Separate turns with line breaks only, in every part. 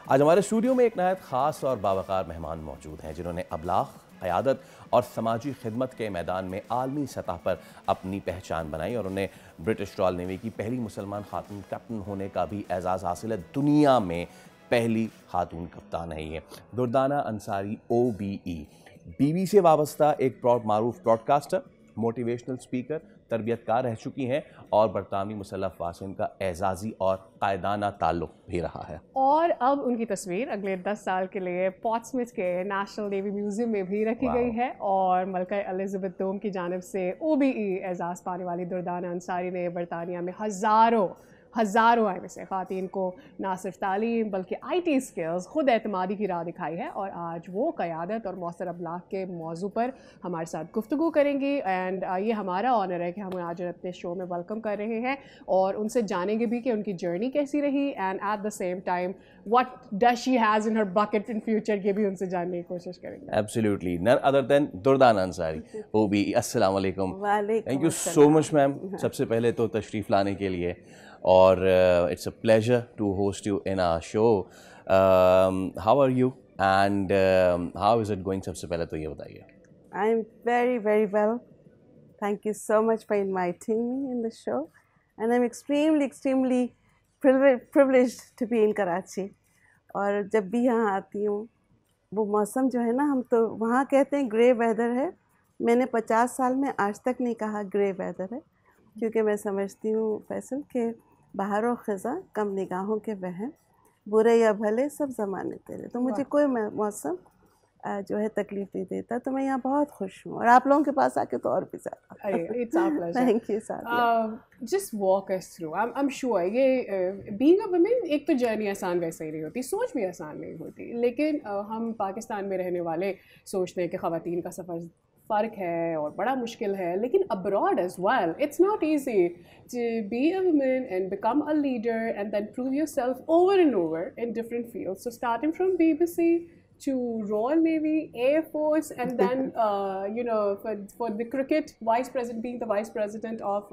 आज हमारे स्टूडियो में एक नहायत ख़ास और बावकार मेहमान मौजूद हैं जिन्होंने अबलाग, क़यादत और समाजी खिदमत के मैदान में आलमी सतह पर अपनी पहचान बनाई और उन्हें ब्रिटिश रॉयल नेवी की पहली मुसलमान खातून कैप्टन होने का भी एजाज़ हासिल है। दुनिया में पहली खातून कप्तान है ये दुर्दाना अंसारी OBE। बीबी से वाबस्ता एक मारूफ ब्रॉडकास्टर, मोटिवेशनल स्पीकर, तरबियतकार रह चुकी हैं और बरतानवी मुसल्लह अफवाज का एजाज़ी और कायदाना ताल्लुक़ भी रहा है।
और अब उनकी तस्वीर अगले 10 साल के लिए पोर्ट्समouth के नेशनल नेवी म्यूज़ियम में भी रखी गई है और मलका एलिज़ाबेथ दोम की जानिब से OBE एजाज़ पाने वाली दुर्दाना अंसारी ने बरतानिया में हज़ारों में से ख़वातीन को ना सिर्फ तालीम बल्कि IT स्किल्स, खुद एतमादी की राह दिखाई है। और आज वो क़यादत और मौसर अबलाग के मौजू पर हमारे साथ गुफ्तगू करेंगी। एंड ये हमारा ऑनर है कि हम आज अपने शो में वेलकम कर रहे हैं और उनसे जानेंगे भी कि उनकी जर्नी कैसी रही and at the same time what does she has in her bucket in future, ये भी उनसे जानने की कोशिश करेंगे।
Absolutely, none other than Durdana Ansari OBE। अस्सलाम वालेकुम। Thank you so much ma'am, सबसे पहले तो तशरीफ़ लाने के लिए और it's a pleasure to host you in our show. How are you and how is it going? सबसे पहले तो ये बताइए।
I am very very well, thank you so much for inviting me in the show and I am extremely privileged to be in Karachi. और जब भी यहाँ आती हूँ वो मौसम जो है ना, हम तो वहाँ कहते हैं ग्रे वेदर है, मैंने 50 साल में आज तक नहीं कहा ग्रे वेदर है, क्योंकि मैं समझती हूँ फैसल के बहारों ख़ज़ा कम निगाहों के वहम, बुरे या भले सब ज़माने तेरे। तो मुझे कोई मौसम जो है तकलीफ़ नहीं देता, तो मैं यहाँ बहुत खुश हूँ और आप लोगों के पास आके तो और भी ज़्यादा।
It's our pleasure.
Thank you, Sadia.
Just walk us through. I'm sure ये being a woman एक तो जर्नी आसान वैसे ही नहीं होती, सोच भी आसान नहीं होती, लेकिन हम पाकिस्तान में रहने वाले सोचते हैं कि ख़वातीन का सफ़र फ़र्क है और बड़ा मुश्किल है, लेकिन abroad as well it's not easy to be a woman and become a leader and then prove yourself over and over in different fields. So starting from BBC to Royal Navy, Air Force, and then for the cricket, being the vice president of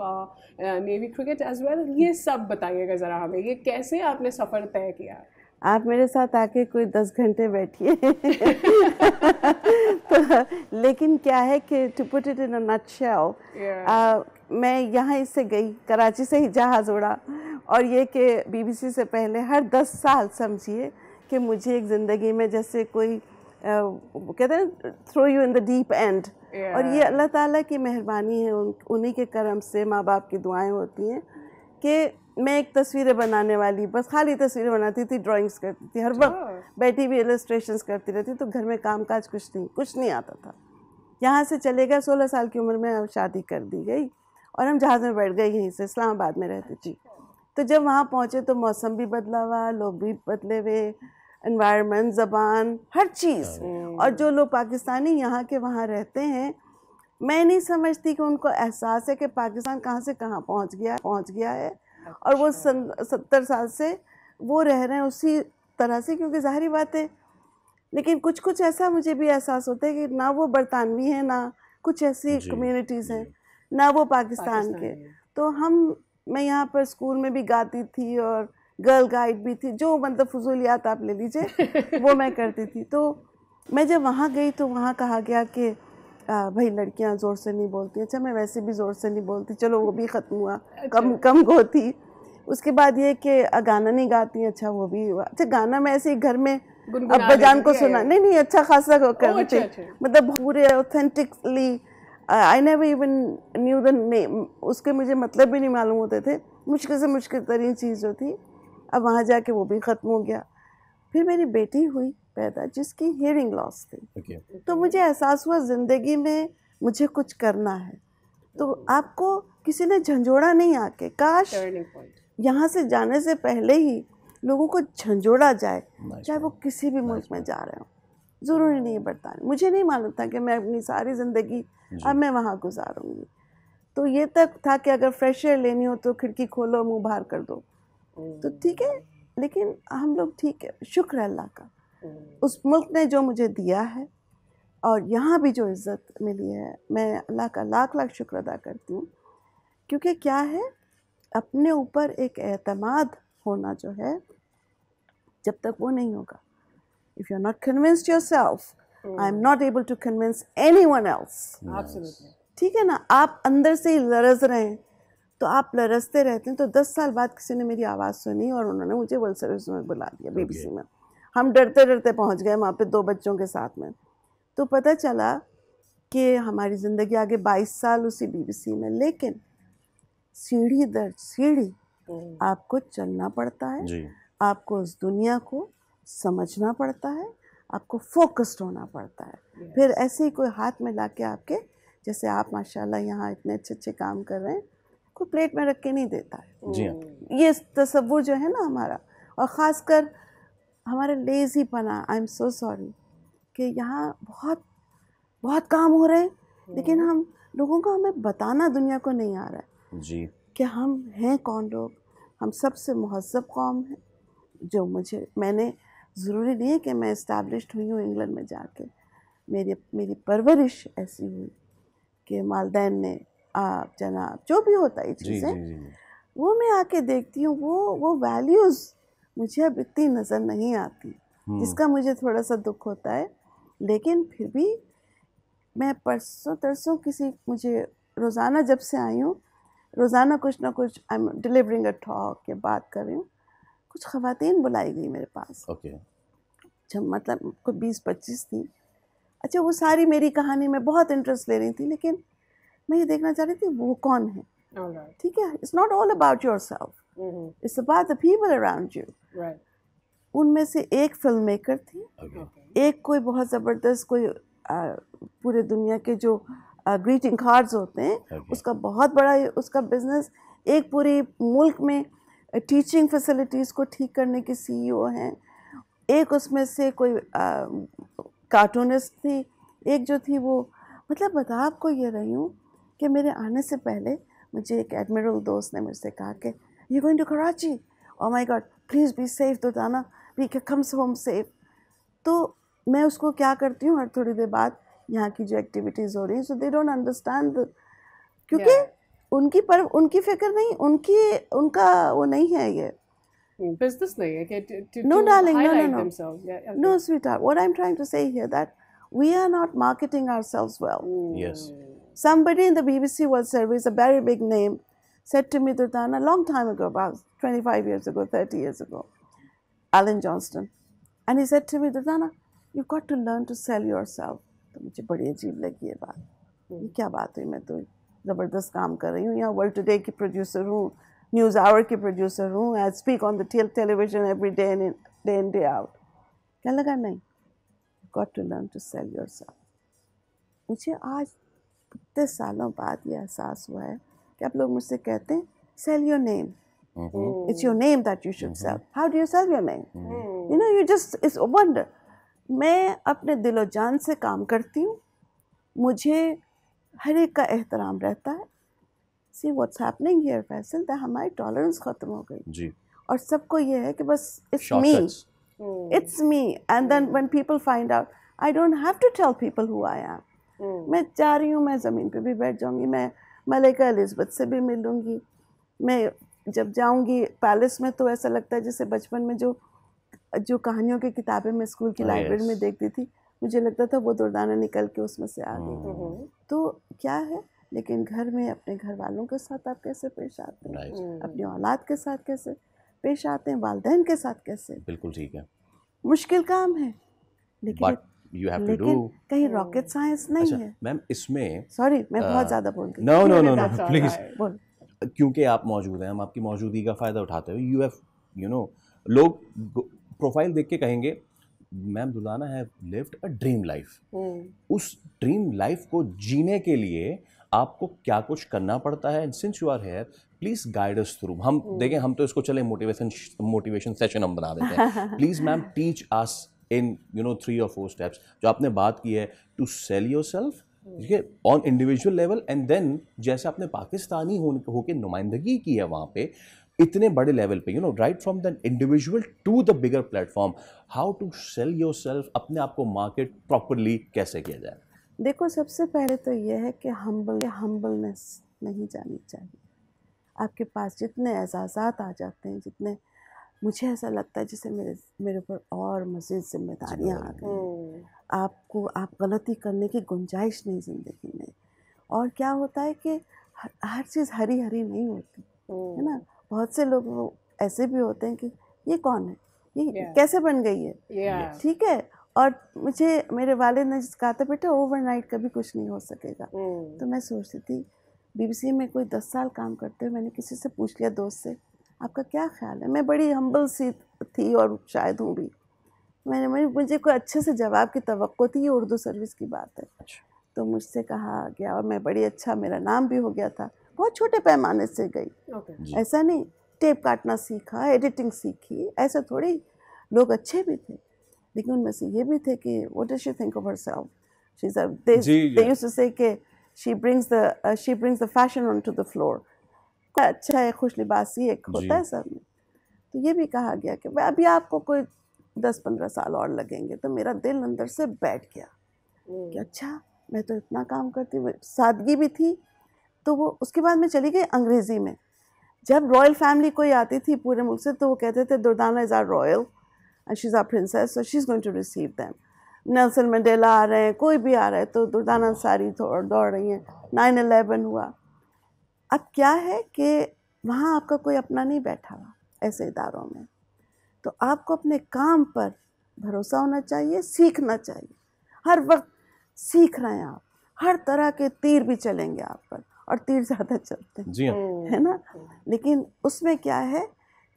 Navy cricket as well. ये सब बताइएगा ज़रा हमें, ये कैसे आपने सफ़र तय किया?
आप मेरे साथ आके कोई 10 घंटे बैठिए तो लेकिन क्या है कि to put it in a nutshell, मैं यहाँ इससे गई, कराची से ही जहाज़ उड़ा, और ये कि BBC से पहले हर 10 साल समझिए कि मुझे एक ज़िंदगी में जैसे कोई कहते हैं throw you in the deep end, और ये अल्लाह ताला की मेहरबानी है, उन्हीं के करम से, माँ बाप की दुआएं होती हैं कि मैं एक तस्वीरें बनाने वाली, बस खाली तस्वीरें बनाती थी, ड्राइंग्स करती थी, हर वक्त बैठी भी इलस्ट्रेशंस करती रहती, तो घर में कामकाज कुछ नहीं आता था। यहाँ से चले गए, 16 साल की उम्र में शादी कर दी गई और हम जहाज़ में बैठ गए, यहीं से इस्लामाबाद में रहती थी। तो जब वहाँ पहुँचे तो मौसम भी बदला हुआ, लोग भी बदले हुए, एनवायरनमेंट, ज़बान, हर चीज़। और जो लोग पाकिस्तानी यहाँ के वहाँ रहते हैं, मैं नहीं समझती कि उनको एहसास है कि पाकिस्तान कहाँ से कहाँ पहुँच गया है और वो 70 साल से वो रह रहे हैं उसी तरह से, क्योंकि ज़ाहिरी बात है। लेकिन कुछ ऐसा मुझे भी एहसास होता है कि ना वो बरतानवी हैं, ना कुछ ऐसी कम्युनिटीज़ हैं, ना वो पाकिस्तान के। तो मैं यहाँ पर स्कूल में भी गाती थी और गर्ल गाइड भी थी, जो मतलब फजूलियात आप ले लीजिए वो मैं करती थी। तो मैं जब वहाँ गई तो वहाँ कहा गया कि भाई लड़कियाँ ज़ोर से नहीं बोलती। अच्छा, मैं वैसे भी ज़ोर से नहीं बोलती, चलो वो भी ख़त्म हुआ, कम गो थी। उसके बाद ये कि गाना नहीं गाती, अच्छा वो भी हुआ। अच्छा, गाना मैं ऐसे ही घर में अब्बा जान को सुना, नहीं अच्छा खासा करते, मतलब पूरे authentically. I never even new the name, उसके मुझे मतलब भी नहीं मालूम होते थे, मुश्किल से मुश्किल तरीन चीज़ जो थी। अब वहाँ जाके वो भी ख़त्म हो गया। फिर मेरी बेटी हुई पैदा जिसकी हियरिंग लॉस थी, तो मुझे एहसास हुआ ज़िंदगी में मुझे कुछ करना है। तो आपको किसी ने झंझोड़ा नहीं आके, काश यहाँ से जाने से पहले ही लोगों को झंझोड़ा जाए, चाहे वो किसी भी मुल्क में जा रहे हो, ज़रूरी नहीं है बरतानिया। मुझे नहीं मालूम था कि मैं अपनी सारी ज़िंदगी अब मैं वहाँ गुजारूँगी। तो ये तक था कि अगर फ्रेश एयर लेनी हो तो खिड़की खोलो, मुँह बाहर कर दो, तो ठीक है। लेकिन हम लोग ठीक है, शुक्र है अल्लाह का, उस मुल्क ने जो मुझे दिया है और यहाँ भी जो इज़्ज़त मिली है, मैं अल्लाह का लाख लाख शुक्र अदा करती हूँ। क्योंकि क्या है, अपने ऊपर एक एतमाद होना जो है जब तक वो नहीं होगा, if you are not convinced yourself, I am not able to convince anyone else. ठीक है ना, आप अंदर से ही लरज रहे हैं तो आप लरजते रहते हैं। तो 10 साल बाद किसी ने मेरी आवाज़ सुनी और उन्होंने मुझे वर्ल्ड सर्विस में बुला दिया, BBC में। हम डरते डरते पहुंच गए वहाँ पे 2 बच्चों के साथ में। तो पता चला कि हमारी ज़िंदगी आगे 22 साल उसी BBC में, लेकिन सीढ़ी दर सीढ़ी आपको चलना पड़ता है जी। आपको उस दुनिया को समझना पड़ता है, आपको फोकस्ड होना पड़ता है। फिर ऐसे ही कोई हाथ में लाके आपके, जैसे आप माशाल्लाह यहाँ इतने अच्छे अच्छे काम कर रहे हैं, कोई प्लेट में रख के नहीं देता है जी। ये तसव्वुर जो है ना हमारा, और ख़ासकर हमारा लेज़ीपना, आई एम सो सॉरी कि यहाँ बहुत बहुत काम हो रहे हैं, लेकिन हम लोगों को हमें बताना दुनिया को नहीं आ रहा है जी कि हम हैं कौन लोग। हम सबसे महज़्ज़ब कौम हैं। जो मैंने ज़रूरी नहीं है कि मैं इस्टेब्लिश्ड हुई हूँ इंग्लैंड में जाके, मेरी परवरिश ऐसी हुई कि वालिदैन ने आप जनाब जो भी होता है चीज़ें, वो मैं आके देखती हूँ, वो वैल्यूज़ मुझे अब इतनी नज़र नहीं आती, जिसका मुझे थोड़ा सा दुख होता है। लेकिन फिर भी मैं परसों तरसों मुझे रोज़ाना जब से आई हूँ, रोज़ाना कुछ ना कुछ, I am delivering a talk के बात कर रही हूँ, कुछ ख़वातीन बुलाई गई मेरे पास। जब मतलब कोई 20-25 थी। अच्छा, वो सारी मेरी कहानी में बहुत इंटरेस्ट ले रही थी, लेकिन मैं ये देखना चाह रही थी वो कौन है। ठीक है, it's not all about yourself, it's about the people around you. उनमें से एक फिल्म मेकर थी, एक कोई बहुत ज़बरदस्त कोई पूरे दुनिया के जो ग्रीटिंग कार्ड्स होते हैं उसका बहुत बड़ा उसका बिजनेस, एक पूरी मुल्क में टीचिंग फैसिलिटीज़ को ठीक करने की CEO हैं, एक उसमें से कोई कार्टूनिस्ट थी, एक जो थी वो, मतलब बता आपको ये रही हूँ कि मेरे आने से पहले मुझे एक एडमिरल दोस्त ने मुझसे कहा कि you going to Karachi, oh my god please be safe Durdana, we comes home safe. तो मैं उसको क्या करती हूँ, हर थोड़ी देर बाद यहाँ की जो एक्टिविटीज़ हो रही हैं, सो दे डोंट अंडरस्टैंड, क्योंकि उनकी फिक्र नहीं, उनका वो नहीं है, ये
business नहीं है कि
no darling,
highlight
no
themselves. Yeah, okay.
No sweetheart, what I'm trying to say here that we are not marketing ourselves well.
Yes.
Somebody in the BBC World Service, a very big name, said to me, Durdana, a long time ago, about 25 years ago, 30 years ago, Alan Johnston, and he said to me, Durdana, you've got to learn to sell yourself. तो मुझे बड़ी अजीब लगी ये बात। ये क्या बात हुई, मैं तो ज़बरदस्त काम कर रही हूँ, यहाँ वर्ल्ड टुडे की प्रोड्यूसर हूँ, न्यूज़ आवर की प्रोड्यूसर हूँ, I speak on the television every day in day out. क्या लगा, नहीं, got to learn to sell yourself. मुझे आज इतने सालों बाद ये एहसास हुआ है कि आप लोग मुझसे कहते हैं sell your name, it's your name that you should sell. How do you sell your name? You know, you just, it's a wonder. मैं अपने दिलो जान से काम करती हूँ, मुझे हर एक का एहतराम रहता है। See what's happening here, Faisal, that हमारी टॉलरेंस ख़त्म हो गई जी, और सबको ये है कि बस it's me, and then when people find out, I don't have to tell people who I am. मैं जा रही हूँ, मैं ज़मीन पे भी बैठ जाऊँगी, मैं मलिका एलिज़ाबेथ से भी मिलूँगी, मैं जब जाऊँगी पैलेस में तो ऐसा लगता है जैसे बचपन में जो कहानियों की किताबें मैं स्कूल की लाइब्रेरी में देखती थी, मुझे लगता था वो दुर्दाना निकल के उसमें से आ गई। तो क्या है, लेकिन घर में अपने घर वालों के साथ आप कैसे पेश आते हैं, अपनी औलाद के साथ कैसे पेश आते हैं, वालिदैन के साथ कैसे, बिल्कुल ठीक है, मुश्किल काम है, लेकिन you have to do, कहीं रॉकेट साइंस नहीं है। मैम इसमें सॉरी मैं बहुत ज़्यादा बोल गई। नो प्लीज़, क्योंकि आप मौजूद हैं, हम आपकी मौजूदगी का फ़ायदा उठाते हुए, यू नो लोग प्रोफाइल देख के कहेंगे ma'am Durdana have lived a dream life. उस ड्रीम लाइफ को जीने के लिए आपको क्या कुछ करना पड़ता है, and since you are here please guide us through. हम देखें, हम तो इसको चले मोटिवेशन सेशन हम बना देते हैं। Please ma'am teach us in 3 or 4 steps जो आपने बात की है, टू सेल योरसेल्फ, ठीक है, on individual level, and then जैसे आपने पाकिस्तानी होके नुमाइंदगी की है वहाँ पे इतने बड़े लेवल पे, right from the individual to the bigger platform, how to sell yourself, अपने आप को मार्केट प्रॉपरली कैसे किया जाए। देखो, सबसे पहले तो ये है कि हम्बलनेस नहीं जानी चाहिए। आपके पास जितने एजाज़ात आ जाते हैं, जितने मुझे ऐसा लगता है जैसे मेरे ऊपर और मज़ीद जिम्मेदारियाँ आ गई। आप गलती करने की गुंजाइश नहीं ज़िंदगी में। और क्या होता है कि हर चीज़ हरी हरी नहीं होती है ना। बहुत से लोग वो ऐसे भी होते हैं कि ये कौन है, ये कैसे बन गई है, ठीक है। और मुझे मेरे वालिद ने कहा था बेटा ओवरनाइट कभी कुछ नहीं हो सकेगा। तो मैं सोचती थी BBC में कोई 10 साल काम करते हुए मैंने किसी से पूछ लिया, दोस्त से, आपका क्या ख्याल है। मैं बड़ी हम्बल सी थी और शायद हूँ भी। मुझे कोई अच्छे से जवाब की तवक्को थी, ये उर्दू सर्विस की बात है। तो मुझसे कहा गया और मैं बड़ी अच्छा, मेरा नाम भी हो गया था। बहुत छोटे पैमाने से गई, ऐसा नहीं, टेप काटना सीखा, एडिटिंग सीखी, ऐसा थोड़ी। लोग अच्छे भी थे लेकिन उनमें से ये भी थे कि what does she think of herself, she is they used to say कि she brings the fashion onto the floor. अच्छा है, खुश लिबासी एक होता है सब में। तो ये भी कहा गया कि अभी आपको कोई 10-15 साल और लगेंगे। तो मेरा दिल अंदर से बैठ गया कि अच्छा मैं तो इतना काम करती हूँ। सादगी भी थी। तो वो उसके बाद मैं चली गई अंग्रेज़ी में। जब रॉयल फैमिली कोई आती थी पूरे मुल्क से तो वो कहते थे Durdana is our royal and she is our princess, so she is going to receive them. Nelson Mandela आ रहे हैं, कोई भी आ रहा है तो दुर्दाना अंसारी दौड़ रही हैं। 9/11 हुआ। अब क्या है कि वहाँ आपका कोई अपना नहीं बैठा हुआ ऐसे इदारों में। तो आपको अपने काम पर भरोसा होना चाहिए, सीखना चाहिए। हर वक्त सीख रहे हैं आप, हर तरह के तीर भी चलेंगे आप पर, और तीर ज़्यादा चलते हैं,
जी हाँ,
है ना। लेकिन उसमें क्या है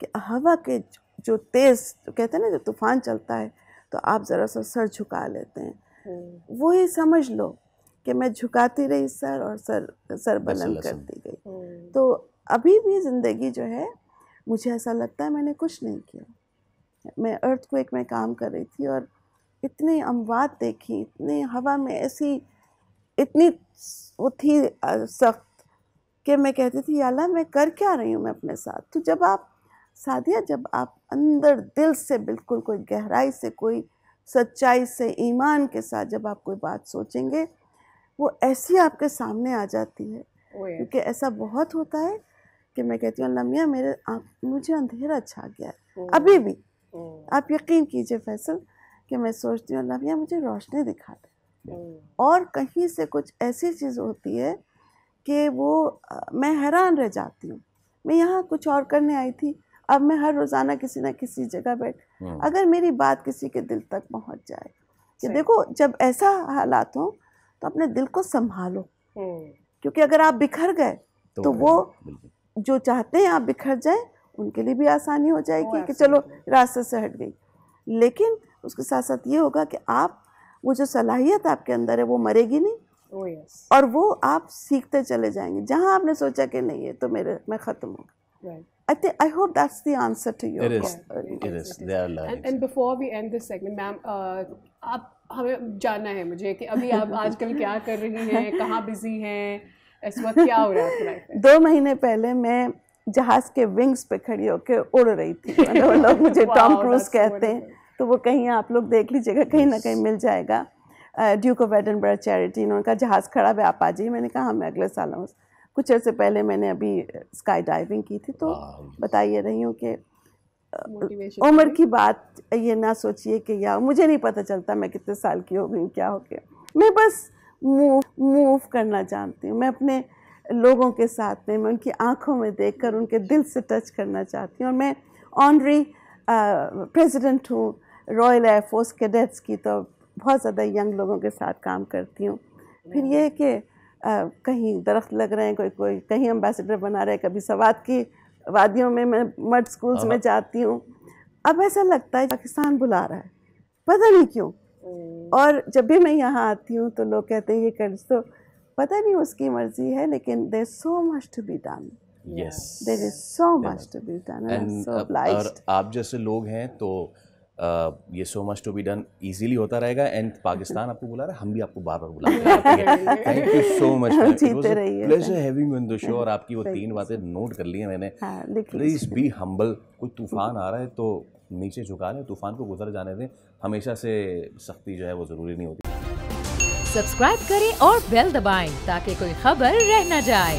कि हवा के जो तेज़ तो कहते हैं ना, जो तूफ़ान चलता है तो आप ज़रा सा सर झुका लेते हैं। वही समझ लो कि मैं झुकाती रही सर और सर बुलंद करती गई। तो अभी भी ज़िंदगी जो है, मुझे ऐसा लगता है मैंने कुछ नहीं किया। मैं अर्थक्वेक में काम कर रही थी और इतनी अमवात देखी, इतनी हवा में ऐसी इतनी वो थी सख्त कि मैं कहती थी या अल्लाह मैं कर क्या रही हूँ मैं अपने साथ। तो जब आप सादिया, जब आप अंदर दिल से बिल्कुल कोई गहराई से, कोई सच्चाई से, ईमान के साथ जब आप कोई बात सोचेंगे, वो ऐसी आपके सामने आ जाती है। क्योंकि ऐसा बहुत होता है कि मैं कहती हूँ अल्लाह मियाँ मुझे अंधेरा छा गया है अभी भी। आप यकीन कीजिए फैसल कि मैं सोचती हूँ अल्लाह मियाँ मुझे रोशनी दिखा दे। और कहीं से कुछ ऐसी चीज़ होती है कि वो मैं हैरान रह जाती हूँ। मैं यहाँ कुछ और करने आई थी, अब मैं हर रोज़ाना किसी न किसी जगह बैठ, अगर मेरी बात किसी के दिल तक पहुँच जाए कि देखो जब ऐसा हालात हो तो अपने दिल को संभालो। क्योंकि अगर आप बिखर गए तो वो जो चाहते हैं आप बिखर जाए उनके लिए भी आसानी हो जाएगी कि चलो रास्ते से हट गई। लेकिन उसके साथ साथ ये होगा कि आप वो जो सलाहियत आपके अंदर है वो मरेगी नहीं। और वो आप सीखते चले जाएंगे। जहाँ आपने सोचा कि नहीं है तो मैं ख़त्म हूँ। I hope that's the answer to your question.
It is. They are learning.
And before we end this segment, ma'am, आप हमें जानना है मुझे कि अभी आप आजकल क्या कर रही हैं, कहाँ बिजी हैं, इस वक्त क्या हो रहा है आपकी लाइफ में?
2 महीने पहले मैं जहाज़ के विंग्स पे खड़ी होकर उड़ रही थी। वो लोग मुझे टॉम क्रूज कहते हैं, तो वो कहीं आप लोग देख लीजिएगा, कहीं ना कहीं मिल जाएगा। ड्यूक ऑफ एडनबर्ग चैरिटी, उनका जहाज़ खड़ा है, आप आ जाइए। मैंने कहा मैं अगले साल आऊँ। कुछ अर्से पहले मैंने अभी स्काई डाइविंग की थी। तो बताइए रही हूँ कि उम्र की बात ये ना सोचिए कि या मुझे नहीं पता चलता मैं कितने साल की हो गई, क्या हो गया। मैं बस मूव करना जानती हूँ। मैं अपने लोगों के साथ में, मैं उनकी आंखों में देखकर उनके दिल से टच करना चाहती हूँ। और मैं ऑनरी प्रेसिडेंट हूँ रॉयल एयरफोर्स कैडेट्स की, तो बहुत ज़्यादा यंग लोगों के साथ काम करती हूँ। फिर ये कि कहीं दरख्त लग रहे हैं, कोई कहीं एम्बेसडर बना रहे हैं, कभी सवात की वादियों में मैं मड स्कूल्स में जाती हूँ। अब ऐसा लगता है पाकिस्तान बुला रहा है, पता नहीं क्यों। और जब भी मैं यहाँ आती हूँ तो लोग कहते हैं ये कर, तो पता नहीं उसकी मर्जी है, लेकिन there is so much to be done.
Yes.
There is so much to be done and I'm so obliged.
और आप जैसे लोग हैं तो ये so much to be done easily होता रहेगा। एंड पाकिस्तान आपको बुला रहा है, हम भी आपको बार बार बुलाते हैं। Thank you so much.
जीते रहिए।
Pleasure having you in the show. और आपकी वो 3 बातें नोट कर ली हैं मैंने। Please be humble. कोई तूफान आ रहा है तो नीचे झुका लें, तूफान को गुजर जाने दें। हमेशा से सख्ती जो है वो ज़रूरी नहीं होती।
सब्सक्राइब करें और बेल दबाएं ताकि कोई खबर रह न जाए।